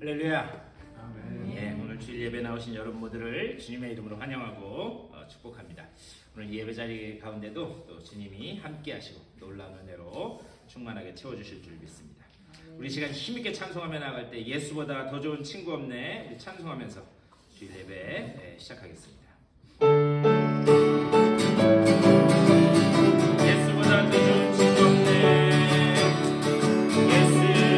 할렐루야. 아멘. 예, 오늘 주일 예배 나오신 여러분 모두를 주님의 이름으로 환영하고 축복합니다. 오늘 예배 자리 가운데도 또 주님이 함께 하시고 놀라운 은혜로 충만하게 채워주실 줄 믿습니다. 우리 시간 힘있게 찬송하며 나갈 때 예수보다 더 좋은 친구 없네. 우리 찬송하면서 주일 예배 시작하겠습니다. 예수보다 더 좋은 친구 없네. 예수보다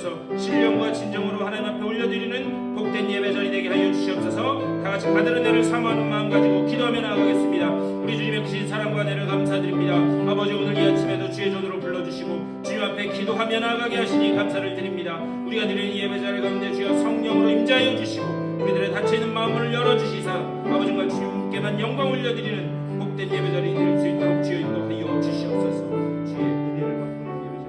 주셔서 신령과 진정으로 하나님 앞에 올려드리는 복된 예배자리 되게 하여 주시옵소서. 다같이 받은 은혜를 사모하는 마음 가지고 기도하며 나아가겠습니다. 우리 주님의 크신 사랑과 은혜를 감사드립니다. 아버지, 오늘 이 아침에도 주의 전으로 불러주시고 주님 앞에 기도하며 나아가게 하시니 감사를 드립니다. 우리가 드리는 예배자리 가운데 주여 성령으로 임재하여 주시고 우리들의 닫혀있는 마음을 열어주시사 아버지와 주님께만 영광 올려드리는 복된 예배자리 될 수 있도록 주여 인도하여 주시옵소서. 주의 은혜를 받는 예배자리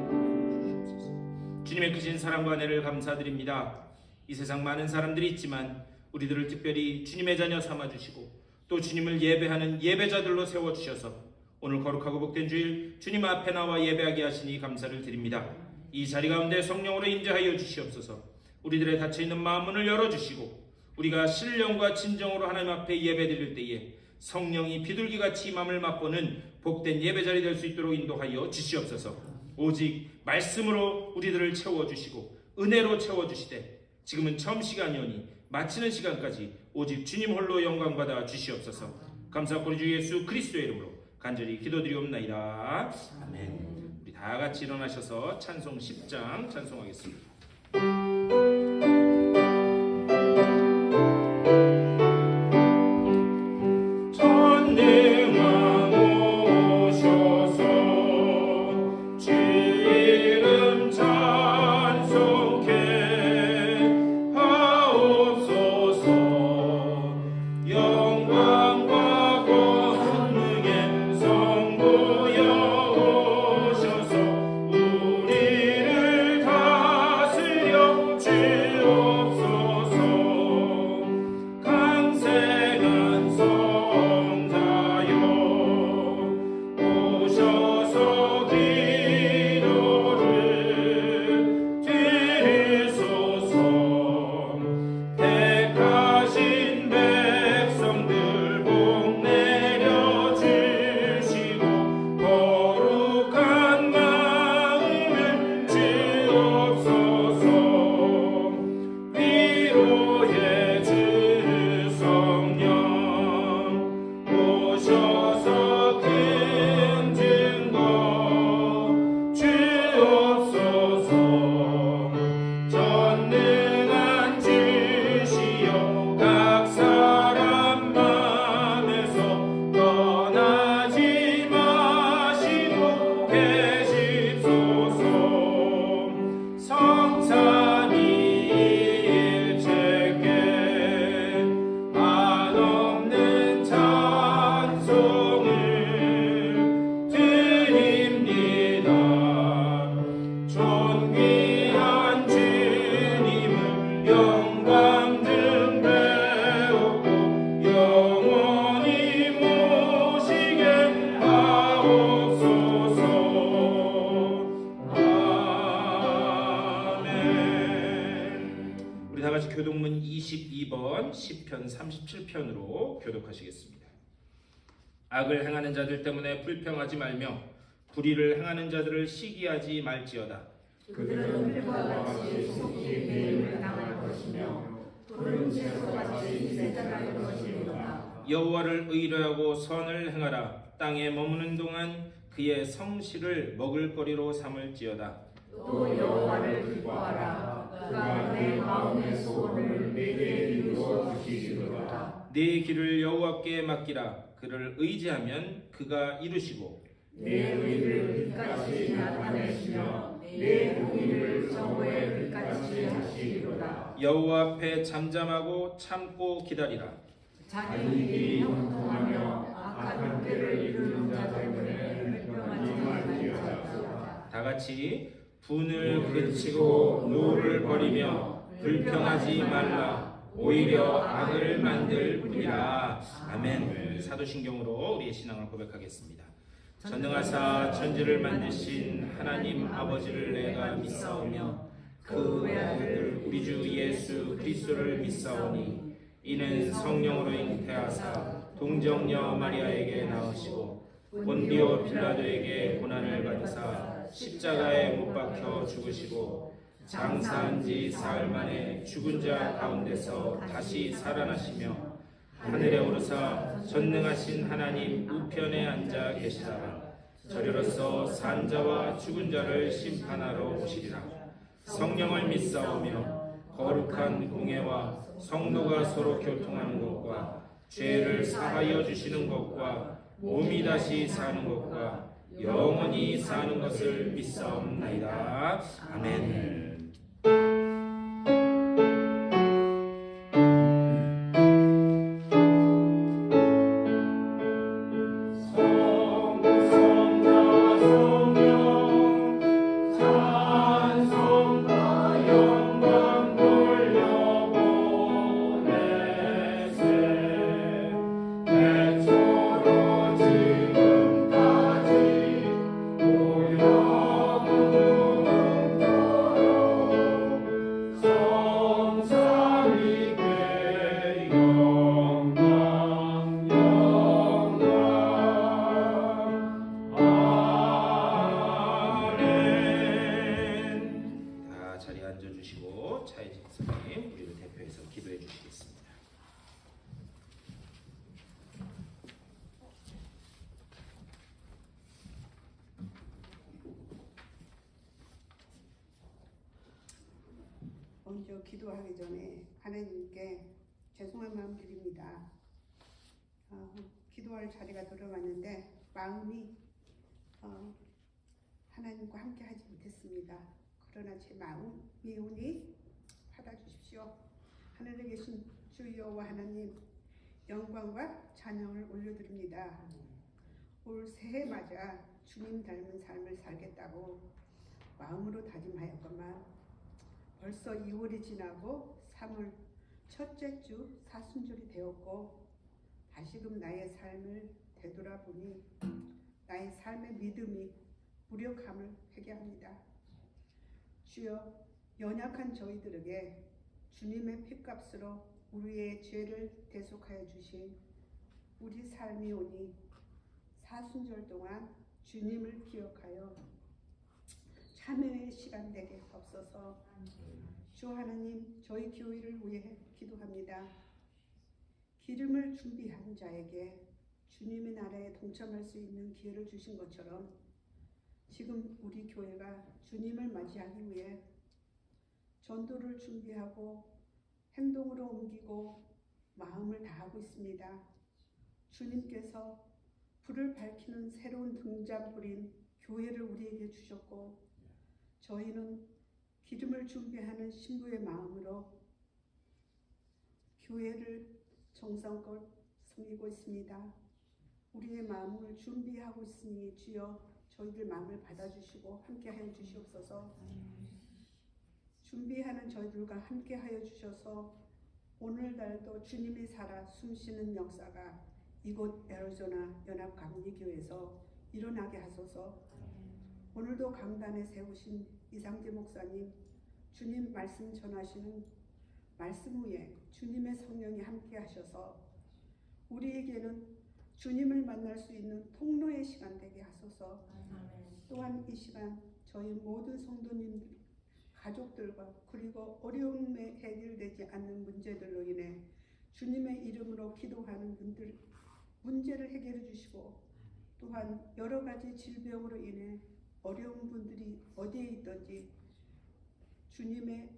되게 주시옵소서. 주님의 크신 사랑과 은혜를 감사드립니다. 이 세상 많은 사람들이 있지만 우리들을 특별히 주님의 자녀 삼아주시고 또 주님을 예배하는 예배자들로 세워주셔서 오늘 거룩하고 복된 주일 주님 앞에 나와 예배하게 하시니 감사를 드립니다. 이 자리 가운데 성령으로 임재하여 주시옵소서. 우리들의 닫혀있는 마음문을 열어주시고 우리가 신령과 진정으로 하나님 앞에 예배드릴 때에 성령이 비둘기같이 임함을 맛보는 복된 예배자리 될 수 있도록 인도하여 주시옵소서. 오직 말씀으로 우리들을 채워주시고 은혜로 채워주시되 지금은 처음 시간이오니 마치는 시간까지 오직 주님 홀로 영광받아 주시옵소서. 감사하고 우리 주 예수 그리스도의 이름으로 간절히 기도드리옵나이다. 아멘. 우리 다 같이 일어나셔서 찬송 10장 찬송하겠습니다. 교독문 22번 시편 37편으로 교독하시겠습니다. 악을 행하는 자들 때문에 불평하지 말며 불의를 행하는 자들을 시기하지 말지어다. 그들은 흙과 같이 속히 배임을 당할 것이며 돌은 채소와 같이 세잔할 것이로다. 여호와를 의뢰하고 선을 행하라. 땅에 머무는 동안 그의 성실을 먹을거리로 삼을지어다. 또 여호와를 기뻐하라. 그가 내 마음의 소원을 내게 이루어 주시리로다. 네 길을 여호와께 맡기라. 그를 의지하면 그가 이루시고 내 의를 빛같이 나타내시며 내 공의를 정오의 빛같이 하시리로다. 여호와 앞에 잠잠하고 참고 기다리라. 자기 형통하며 악한 꾀를 이루는 자 때문에 불평하지 말지어다. 다 같이 분을 그치고 노를 버리며 불평하지 말라. 오히려 악을 만들 뿐이라. 아멘. 사도신경으로 우리의 신앙을 고백하겠습니다. 전능하사 천지를 만드신 하나님 아버지를 내가 믿사오며 그 외아들 우리 주 예수 그리스도를 믿사오니 이는 성령으로 잉태하사 동정녀 마리아에게 나으시고 본디오 빌라도에게 고난을 받으사 십자가에 못 박혀 죽으시고 장사한 지 사흘 만에 죽은 자 가운데서 다시 살아나시며 하늘에 오르사 전능하신 하나님 우편에 앉아 계시다가 저리로서 산 자와 죽은 자를 심판하러 오시리라. 성령을 믿사오며 거룩한 공예와 성도가 서로 교통하는 것과 죄를 사하여 주시는 것과 몸이 다시 사는 것과 영원히 사는 것을 믿사옵나이다. 아멘. 앉아주시고 차이직 선생님 우리를 대표해서 기도해 주시겠습니다. 먼저 기도하기 전에 하나님께 죄송한 마음 드립니다. 기도할 자리가 들어갔는데 마음이 하나님과 함께 하지 못했습니다. 그러나 제 마음 미운이 받아주십시오. 하늘에 계신 주 여호와 하나님, 영광과 찬양을 올려드립니다. 올 새해 맞아 주님 닮은 삶을 살겠다고 마음으로 다짐하였건만 벌써 2월이 지나고 3월 첫째 주 사순절이 되었고 다시금 나의 삶을 되돌아보니 나의 삶의 믿음이 무력함을 회개합니다. 주여, 연약한 저희들에게 주님의 피값으로 우리의 죄를 대속하여 주신 우리 삶이 오니 사순절 동안 주님을 기억하여 참회의 시간 되게 없어서 주 하나님, 저희 교회를 위해 기도합니다. 기름을 준비한 자에게 주님의 나라에 동참할 수 있는 기회를 주신 것처럼 지금 우리 교회가 주님을 맞이하기 위해 전도를 준비하고 행동으로 옮기고 마음을 다하고 있습니다. 주님께서 불을 밝히는 새로운 등잔불인 교회를 우리에게 주셨고 저희는 기름을 준비하는 신부의 마음으로 교회를 정성껏 섬기고 있습니다. 우리의 마음을 준비하고 있으니 주여 저희들 마음을 받아주시고 함께하여 주시옵소서. 준비하는 저희들과 함께하여 주셔서 오늘날도 주님이 살아 숨쉬는 역사가 이곳 애리조나 연합감리교회에서 일어나게 하소서. 오늘도 강단에 세우신 이상재 목사님, 주님 말씀 전하시는 말씀 위에 주님의 성령이 함께 하셔서 우리에게는 주님을 만날 수 있는 통로의 시간 되게 하소서. 또한 이 시간 저희 모든 성도님들, 가족들과 그리고 어려움에 해결되지 않는 문제들로 인해 주님의 이름으로 기도하는 분들 문제를 해결해 주시고 또한 여러 가지 질병으로 인해 어려운 분들이 어디에 있든지 주님의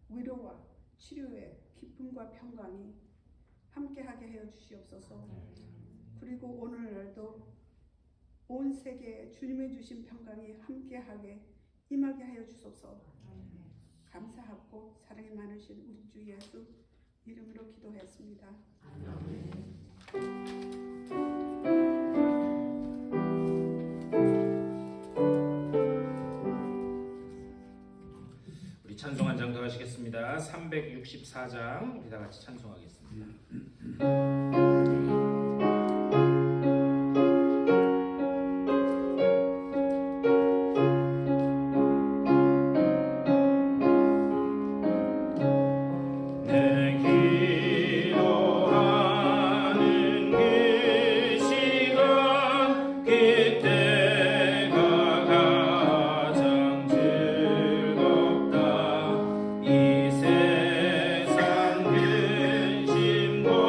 위로와 치료의 기쁨과 평강이 함께하게 하여 주시옵소서. 그리고 오늘날도 온 세계에 주님의 주신 평강이 함께하게 임하게 하여 주소서. 감사하고 사랑이 많으신 우리 주 예수 이름으로 기도했습니다. 우리 찬송 한 장 더 하시겠습니다. 364장 우리 다 같이 찬송하겠습니다. 이 세상 근심과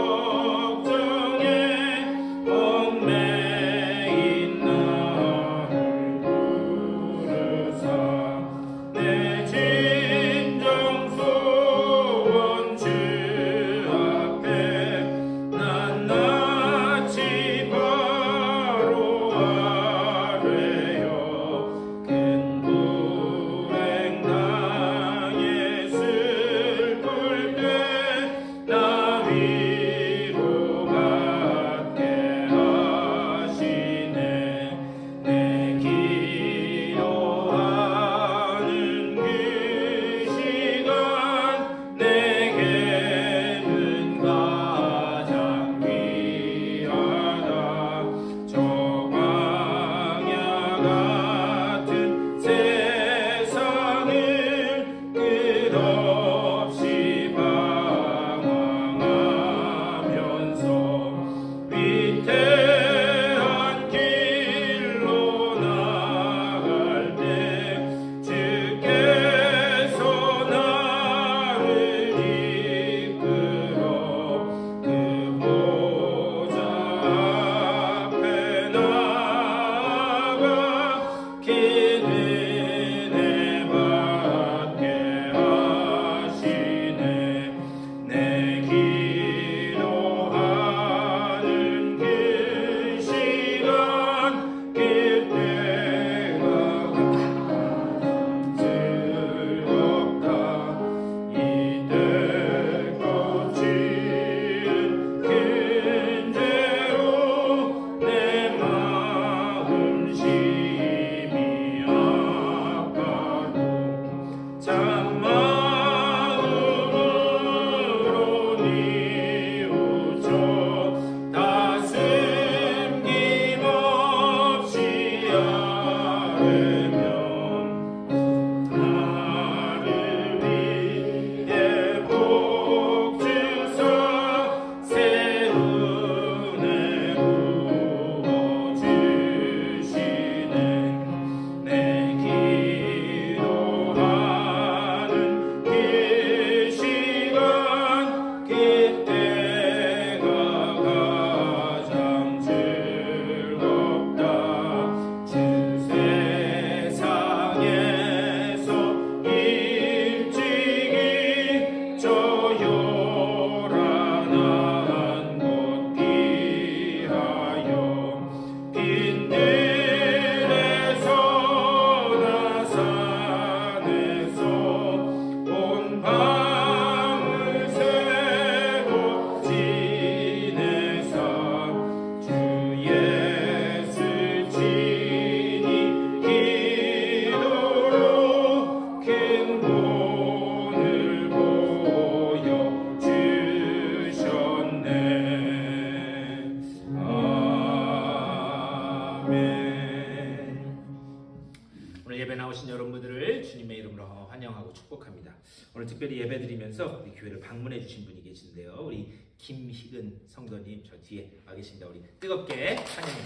예배 나오신 여러분들을 주님의 이름으로 환영하고 축복합니다. 오늘 특별히 예배 드리면서 우리 교회를 방문해 주신 분이 계신데요. 우리 김희근 성도님 저 뒤에 와 계십니다. 우리 뜨겁게 환영해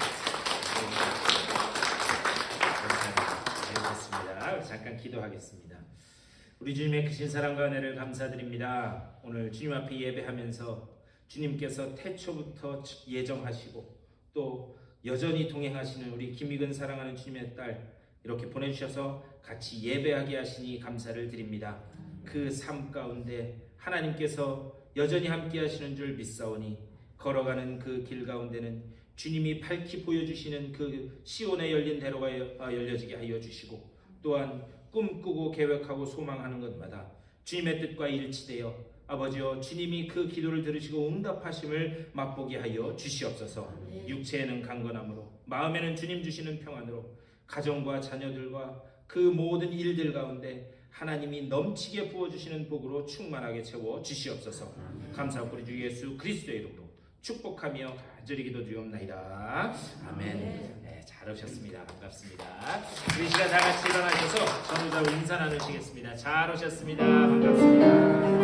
주겠습니다. 잠깐 기도하겠습니다. 우리 주님의 크신 사랑과 은혜를 감사드립니다. 오늘 주님 앞에 예배하면서 주님께서 태초부터 예정하시고 또 여전히 동행하시는 우리 김희근 사랑하는 주님의 딸 이렇게 보내주셔서 같이 예배하게 하시니 감사를 드립니다. 그 삶 가운데 하나님께서 여전히 함께 하시는 줄 믿사오니 걸어가는 그 길 가운데는 주님이 밝히 보여주시는 그 시온에 열린 대로가 열려지게 하여 주시고 또한 꿈꾸고 계획하고 소망하는 것마다 주님의 뜻과 일치되어 아버지여 주님이 그 기도를 들으시고 응답하심을 맛보게 하여 주시옵소서. 육체에는 강건함으로 마음에는 주님 주시는 평안으로 가정과 자녀들과 그 모든 일들 가운데 하나님이 넘치게 부어주시는 복으로 충만하게 채워 주시옵소서. 감사하고 우리 주 예수 그리스도의 이름으로 축복하며 간절히 기도드리옵나이다. 아멘. 네, 잘 오셨습니다. 반갑습니다. 우리 시간 다 같이 일어나셔서 전우자로 인사 나누시겠습니다. 잘 오셨습니다. 반갑습니다.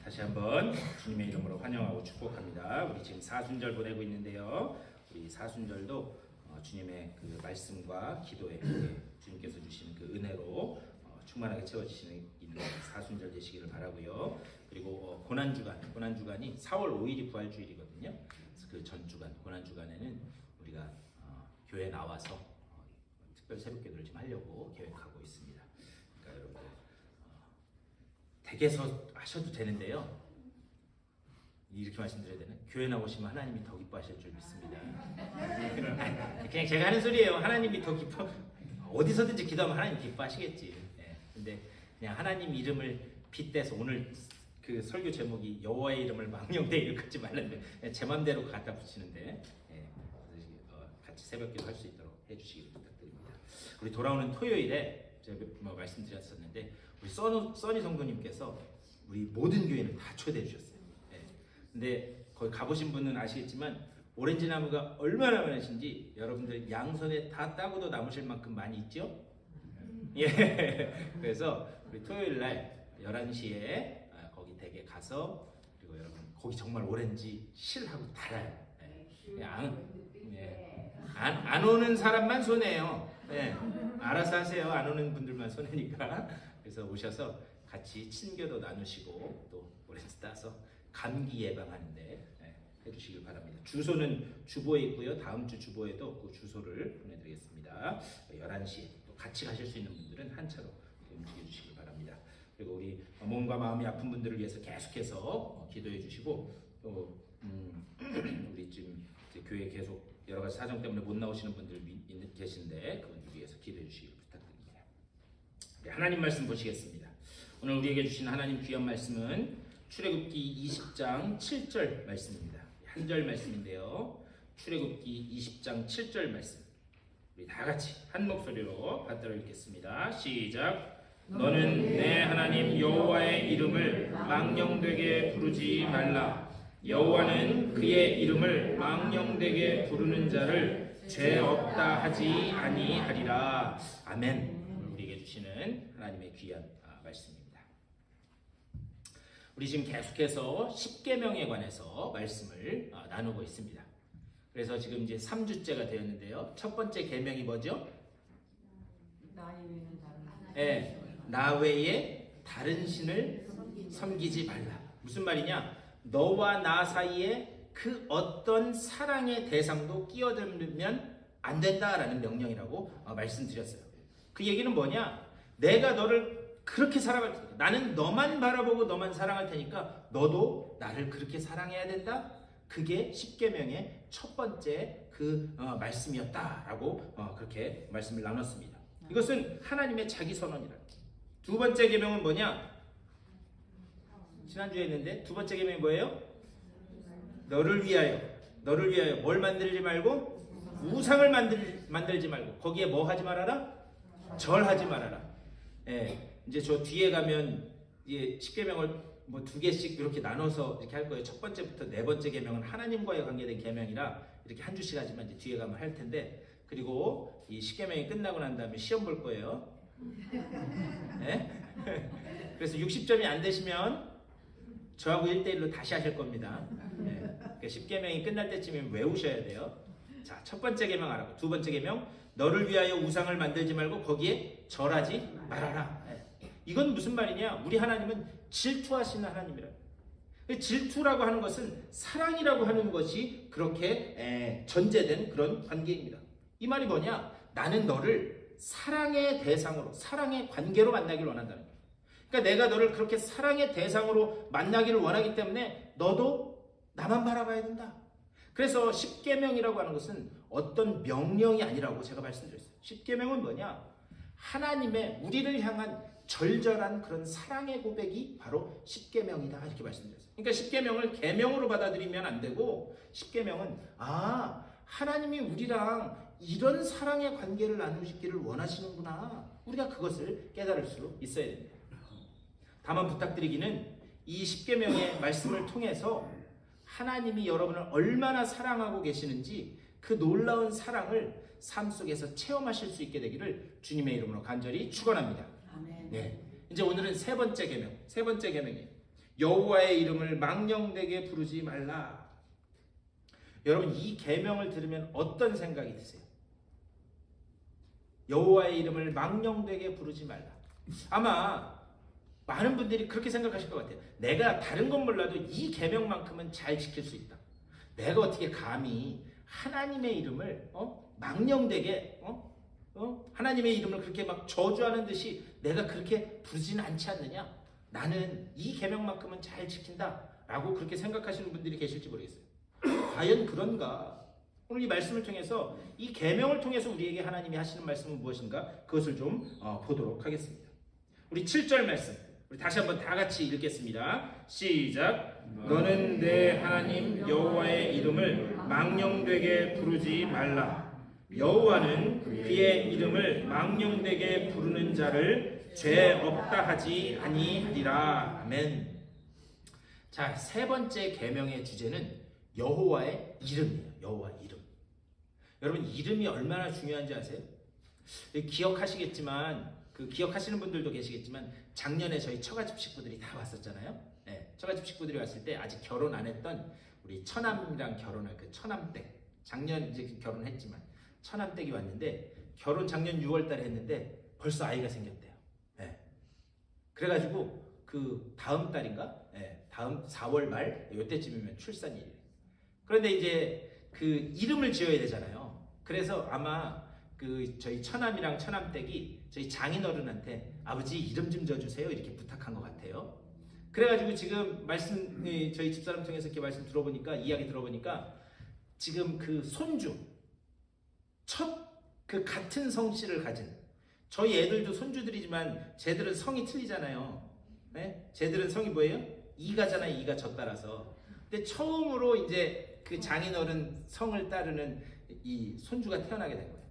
다시 한번 주님의 이름으로 환영하고 축복합니다. 우리 지금 사순절 보내고 있는데요. 우리 사순절도 주님의 그 말씀과 기도에 주님께서 주시는 그 은혜로 충만하게 채워지시는 사순절 되시기를 바라고요. 그리고 고난주간이 4월 5일이 부활주일이거든요. 그래서 그 전주간 고난주간에는 우리가 교회에 나와서 특별 새벽기도를 좀 하려고 계획하고 있습니다. 그러니까 여러분 댁에서 하셔도 되는데요. 이렇게 말씀드려야 되나? 교회 나오시면 하나님이 더 기뻐하실 줄 믿습니다. 그냥 제가 하는 소리예요. 하나님이 더 기뻐. 어디서든지 기도하면 하나님 기뻐하시겠지. 예. 근데 그냥 하나님 이름을 빗대서 오늘 그 설교 제목이 여호와의 이름을 망령되이 일컫지 말라는데 제 맘대로 갖다 붙이는데 같이 새벽기도 할 수 있도록 해주시기 부탁드립니다. 우리 돌아오는 토요일에 제가 말씀드렸었는데 우리 써니 성도님께서 우리 모든 교회는 다 초대해 주셨어요. 네. 근데 거기 가보신 분은 아시겠지만 오렌지 나무가 얼마나 많으신지 여러분들 양손에 다 따고도 남으실 만큼 많이 있죠? 예. 그래서 우리 토요일 날 11시에 거기 댁에 가서 그리고 여러분 거기 정말 오렌지 실하고 달아요. 예. 안 오는 사람만 손해요. 예. 알아서 하세요. 안 오는 분들만 손해니까. 그래서 오셔서 같이 친교도 나누시고 또 오렌지 따서 감기 예방하는데 해주시길 바랍니다. 주소는 주보에 있고요. 다음 주 주보에도 그 주소를 보내드리겠습니다. 11시에 또 같이 가실 수 있는 분들은 한 차로 움직여 주시길 바랍니다. 그리고 우리 몸과 마음이 아픈 분들을 위해서 계속해서 기도해 주시고 또 우리 지금 교회 계속 여러 가지 사정 때문에 못 나오시는 분들 계신데 그분들 위해서 기도해 주시길 부탁드립니다. 하나님 말씀 보시겠습니다. 오늘 우리에게 주신 하나님 귀한 말씀은 출애굽기 20장 7절 말씀입니다. 한 절 말씀인데요. 출애굽기 20장 7절 말씀. 우리 다 같이 한 목소리로 받들어 읽겠습니다. 시작. 너는 내 하나님 여호와의 이름을 망령되게 부르지 말라. 여호와는 그의 이름을 망령되게 부르는 자를 죄 없다 하지 아니하리라. 아멘. 우리에게 주시는 하나님의 귀한 말씀입니다. 우리 지금 계속해서 십계명에 관해서 말씀을 나누고 있습니다. 그래서 지금 이제 3주째가 되었는데요. 첫 번째 계명이 뭐죠? 나 외에 다른 신을 섬기지 말라. 무슨 말이냐? 너와 나 사이에 그 어떤 사랑의 대상도 끼어들면 안 된다라는 명령이라고 말씀드렸어요. 그 얘기는 뭐냐? 내가 너를 그렇게 사랑할 테니까, 나는 너만 바라보고 너만 사랑할 테니까 너도 나를 그렇게 사랑해야 된다. 그게 십계명의 첫 번째 그 말씀이었다라고 그렇게 말씀을 나눴습니다. 이것은 하나님의 자기 선언이라. 두 번째 계명은 뭐냐? 지난주에 했는데 두 번째 계명이 뭐예요? 너를 위하여 뭘 만들지 말고 우상을 만들지 말고 거기에 뭐 하지 말아라? 절하지 말아라. 예, 이제 저 뒤에 가면 이제 십계명을 뭐 두 개씩 이렇게 나눠서 이렇게 할 거예요. 첫 번째부터 네 번째 계명은 하나님과의 관계된 계명이라 이렇게 한 주씩 하지만 이제 뒤에 가면 할 텐데, 그리고 이 십계명이 끝나고 난 다음에 시험 볼 거예요. 네? 그래서 60점이 안 되시면 저하고 1대1로 다시 하실 겁니다. 네. 그러니까 십계명이 끝날 때쯤이면 외우셔야 돼요. 자, 첫 번째 계명 알았고, 두 번째 계명 너를 위하여 우상을 만들지 말고 거기에 절하지 말아라. 네. 이건 무슨 말이냐? 우리 하나님은 질투하시는 하나님이라. 질투라고 하는 것은 사랑이라고 하는 것이 그렇게 전제된 그런 관계입니다. 이 말이 뭐냐? 나는 너를 사랑의 대상으로, 사랑의 관계로 만나기를 원한다는 거예요. 그러니까 내가 너를 그렇게 사랑의 대상으로 만나기를 원하기 때문에 너도 나만 바라봐야 된다. 그래서 십계명이라고 하는 것은 어떤 명령이 아니라고 제가 말씀드렸어요. 십계명은 뭐냐? 하나님의 우리를 향한 절절한 그런 사랑의 고백이 바로 십계명이다, 이렇게 말씀드렸어요. 그러니까 십계명을 계명으로 받아들이면 안 되고, 십계명은 하나님이 우리랑 이런 사랑의 관계를 나누시기를 원하시는구나, 우리가 그것을 깨달을 수 있어야 됩니다. 다만 부탁드리기는 이 십계명의 말씀을 통해서 하나님이 여러분을 얼마나 사랑하고 계시는지 그 놀라운 사랑을 삶 속에서 체험하실 수 있게 되기를 주님의 이름으로 간절히 축원합니다. 네, 이제 오늘은 세 번째 계명이에요. 여호와의 이름을 망령되게 부르지 말라. 여러분, 이 계명을 들으면 어떤 생각이 드세요? 여호와의 이름을 망령되게 부르지 말라. 아마 많은 분들이 그렇게 생각하실 것 같아요. 내가 다른 건 몰라도 이 계명만큼은 잘 지킬 수 있다. 내가 어떻게 감히 하나님의 이름을 망령되게 하나님의 이름을 그렇게 막 저주하는 듯이 내가 그렇게 부르지는 않지 않느냐? 나는 이 계명만큼은 잘 지킨다라고 그렇게 생각하시는 분들이 계실지 모르겠어요. 과연 그런가? 오늘 이 말씀을 통해서, 이 계명을 통해서 우리에게 하나님이 하시는 말씀은 무엇인가? 그것을 좀 보도록 하겠습니다. 우리 7절 말씀, 우리 다시 한번 다 같이 읽겠습니다. 시작. 너는 내 하나님 여호와의 이름을 망령되게 부르지 말라. 여호와는 그의 이름을 망령되게 부르는 자를 죄 없다 하지 아니하리라. 아멘. 자, 세 번째 계명의 주제는 여호와의 이름이에요. 여호와의 이름. 여러분, 이름이 얼마나 중요한지 아세요? 기억하시겠지만, 기억하시는 분들도 계시겠지만, 작년에 저희 처가집 식구들이 다 왔었잖아요. 네, 처가집 식구들이 왔을 때 아직 결혼 안 했던 우리 처남이랑 결혼할 그 처남댁, 작년 이제 결혼했지만 처남댁이 왔는데, 결혼 작년 6월 달에 했는데 벌써 아이가 생겼대요. 네. 그래가지고 그 다음 달인가? 네, 다음 4월 말 이때쯤이면 출산일이에요. 그런데 이제 그 이름을 지어야 되잖아요. 그래서 아마 그 저희 처남이랑 처남댁이 저희 장인어른한테 아버지 이름 좀 지어주세요 이렇게 부탁한 것 같아요. 그래가지고 지금 말씀, 저희 집사람 통해서 이렇게 말씀 들어보니까, 이야기 들어보니까 지금 그 손주, 첫 그 같은 성씨를 가진, 저희 애들도 손주들이지만 쟤들은 성이 틀리잖아요. 네? 쟤들은 성이 뭐예요? 이가잖아요. 이가 저 따라서. 근데 처음으로 이제 그 장인어른 성을 따르는 이 손주가 태어나게 된 거예요.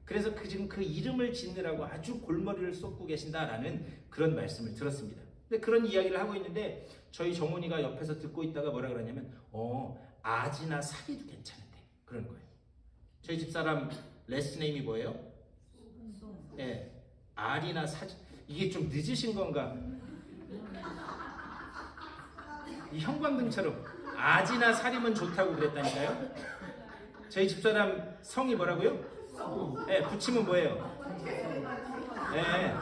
그래서 지금 그 이름을 짓느라고 아주 골머리를 쏟고 계신다라는 그런 말씀을 들었습니다. 근데 그런 이야기를 하고 있는데 저희 정훈이가 옆에서 듣고 있다가 뭐라 그러냐면 아지나 사리도 괜찮은데 그러는 거예요. 저희 집사람 레스 네임이 뭐예요? 네, 알이나 사지. 이게 좀 늦으신 건가? 이 형광등처럼 아지나 사리면 좋다고 그랬다니까요. 저희 집사람 성이 뭐라고요? 네, 붙이면 뭐예요? 네.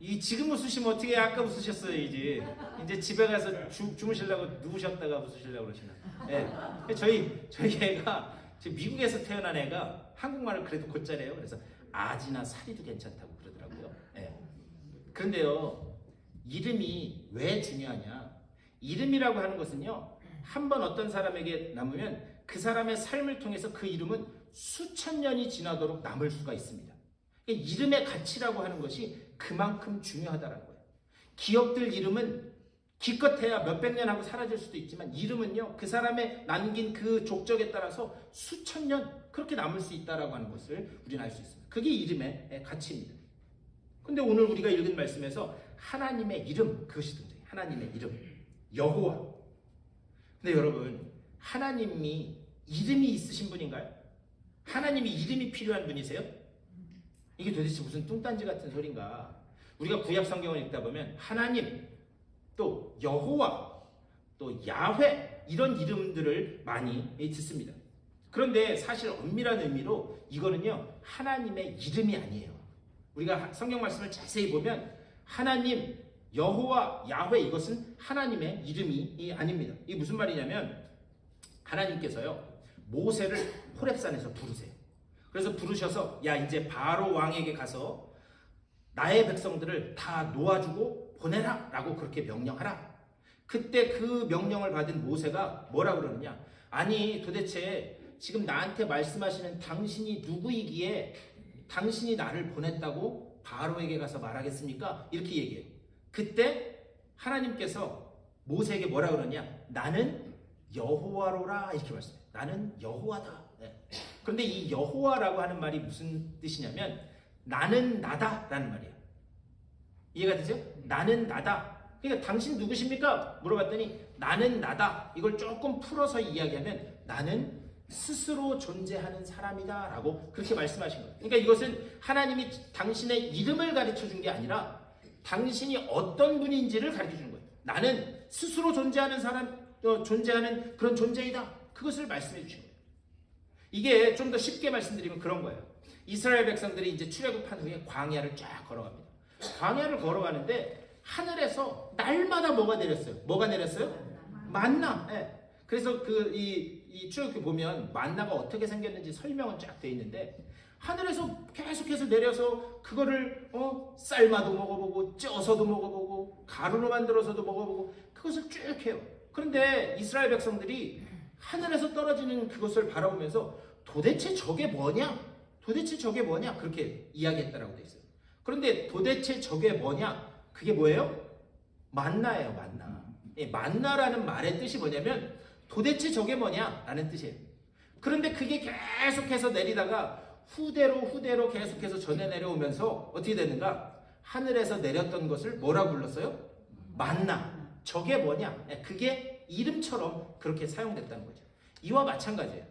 이 지금 웃으시면 어떻게 아까 웃으셨어요 이제 집에 가서 주무시려고 누우셨다가 웃으시려고 그러시나? 네. 저희 애가 지금 미국에서 태어난 애가 한국말을 그래도 곧잘해요. 그래서 아지나 사리도 괜찮다고 그러더라고요. 네. 그런데요, 이름이 왜 중요하냐? 이름이라고 하는 것은요, 한번 어떤 사람에게 남으면 그 사람의 삶을 통해서 그 이름은 수천 년이 지나도록 남을 수가 있습니다. 이름의 가치라고 하는 것이 그만큼 중요하다는 거예요. 기업들 이름은 기껏해야 몇백 년 하고 사라질 수도 있지만 이름은요, 그 사람의 남긴 그 족적에 따라서 수천 년 그렇게 남을 수 있다라고 하는 것을 우리는 알 수 있습니다. 그게 이름의 가치입니다. 근데 오늘 우리가 읽은 말씀에서 하나님의 이름, 그것이 등장해요. 하나님의 이름, 여호와. 근데 여러분, 하나님이 이름이 있으신 분인가요? 하나님이 이름이 필요한 분이세요? 이게 도대체 무슨 뚱딴지 같은 소린가? 우리가 구약 성경을 읽다 보면 하나님, 또 여호와, 또 야훼 이런 이름들을 많이 듣습니다. 그런데 사실 엄밀한 의미로 이거는요, 하나님의 이름이 아니에요. 우리가 성경 말씀을 자세히 보면 하나님, 여호와, 야훼 이것은 하나님의 이름이 아닙니다. 이게 무슨 말이냐면 하나님께서요, 모세를 호렙산에서 부르세요. 그래서 부르셔서 야, 이제 바로 왕에게 가서 나의 백성들을 다 놓아주고 보내라 라고 그렇게 명령하라. 그때 그 명령을 받은 모세가 뭐라 그러느냐? 아니, 도대체 지금 나한테 말씀하시는 당신이 누구이기에 당신이 나를 보냈다고 바로에게 가서 말하겠습니까? 이렇게 얘기해요. 그때 하나님께서 모세에게 뭐라 그러냐? 나는 여호와로라 이렇게 말씀해요. 나는 여호와다. 네. 그런데 이 여호와라고 하는 말이 무슨 뜻이냐면 나는 나다라는 말이에요. 이해가 되죠? 나는 나다. 그러니까 당신 누구십니까? 물어봤더니 나는 나다. 이걸 조금 풀어서 이야기하면 나는 스스로 존재하는 사람이다 라고 그렇게 말씀하신 거예요. 그러니까 이것은 하나님이 당신의 이름을 가르쳐 준 게 아니라 당신이 어떤 분인지를 가르쳐 주는 거예요. 나는 스스로 존재하는 사람, 존재하는 그런 존재이다. 그것을 말씀해 주신 거예요. 이게 좀 더 쉽게 말씀드리면 그런 거예요. 이스라엘 백성들이 이제 출애굽한 후에 광야를 쫙 걸어갑니다. 광야를 걸어가는데 하늘에서 날마다 뭐가 내렸어요? 뭐가 내렸어요? 만나. 네. 그래서 이 출애굽기 보면 만나가 어떻게 생겼는지 설명은 쫙 돼 있는데 하늘에서 계속해서 내려서 그거를 삶아도 먹어보고 쪄서도 먹어보고 가루로 만들어서도 먹어보고 그것을 쭉 해요. 그런데 이스라엘 백성들이 하늘에서 떨어지는 그것을 바라보면서 도대체 저게 뭐냐? 도대체 저게 뭐냐? 그렇게 이야기했다라고 돼 있어요. 그런데 도대체 저게 뭐냐? 그게 뭐예요? 만나예요, 만나. 만나라는 말의 뜻이 뭐냐면 도대체 저게 뭐냐? 라는 뜻이에요. 그런데 그게 계속해서 내리다가 후대로 계속해서 전해 내려오면서 어떻게 됐는가? 하늘에서 내렸던 것을 뭐라고 불렀어요? 만나. 저게 뭐냐? 그게 이름처럼 그렇게 사용됐다는 거죠. 이와 마찬가지예요.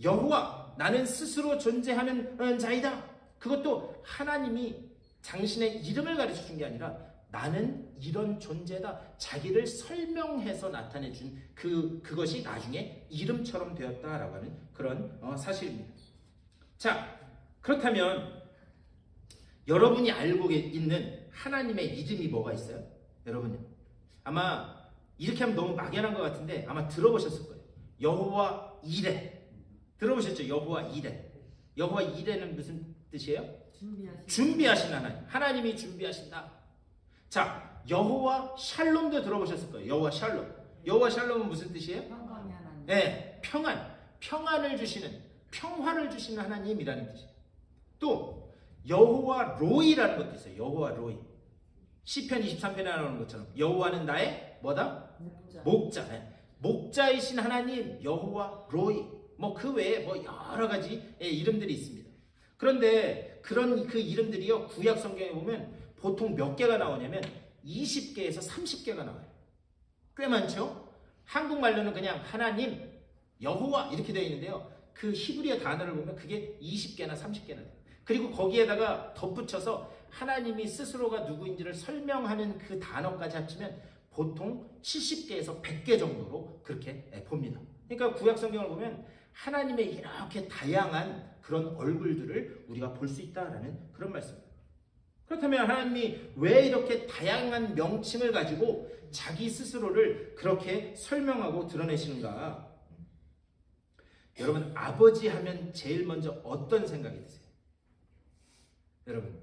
여호와, 나는 스스로 존재하는 자이다. 그것도 하나님이 당신의 이름을 가르쳐 준 게 아니라 나는 이런 존재다. 자기를 설명해서 나타내 준 그것이 나중에 이름처럼 되었다라고 하는 그런 사실입니다. 자, 그렇다면 여러분이 알고 있는 하나님의 이름이 뭐가 있어요? 여러분요. 아마 이렇게 하면 너무 막연한 것 같은데 아마 들어보셨을 거예요. 여호와 이레. 들어보셨죠? 여호와 이레. 여호와 이레는 무슨 뜻이에요? 준비하신 하나님. 하나님이 준비하신다. 자, 여호와 샬롬도 들어보셨을 거예요. 여호와 샬롬. 여호와 샬롬은 무슨 뜻이에요? 평강의 하나님. 네, 평안을 주시는, 평화를 주시는 하나님이라는 뜻이에요. 또 여호와 로이라는 것도 있어요. 여호와 로이. 시편 23편에 나오는 것처럼 여호와는 나의 뭐다? 목자. 네. 목자이신 하나님 여호와 로이, 뭐 그 외에 뭐 여러 가지 이름들이 있습니다. 그런데 그런 그 이름들이요, 구약 성경에 보면 보통 몇 개가 나오냐면 20개에서 30개가 나와요. 꽤 많죠? 한국말로는 그냥 하나님, 여호와 이렇게 되어 있는데요, 그 히브리어 단어를 보면 그게 20개나 30개나 돼요. 그리고 거기에다가 덧붙여서 하나님이 스스로가 누구인지를 설명하는 그 단어까지 합치면 보통 70개에서 100개 정도로 그렇게 봅니다. 그러니까 구약 성경을 보면 하나님의 이렇게 다양한 그런 얼굴들을 우리가 볼 수 있다라는 그런 말씀입니다. 그렇다면 하나님이 왜 이렇게 다양한 명칭을 가지고 자기 스스로를 그렇게 설명하고 드러내시는가? 여러분, 아버지 하면 제일 먼저 어떤 생각이 드세요? 여러분,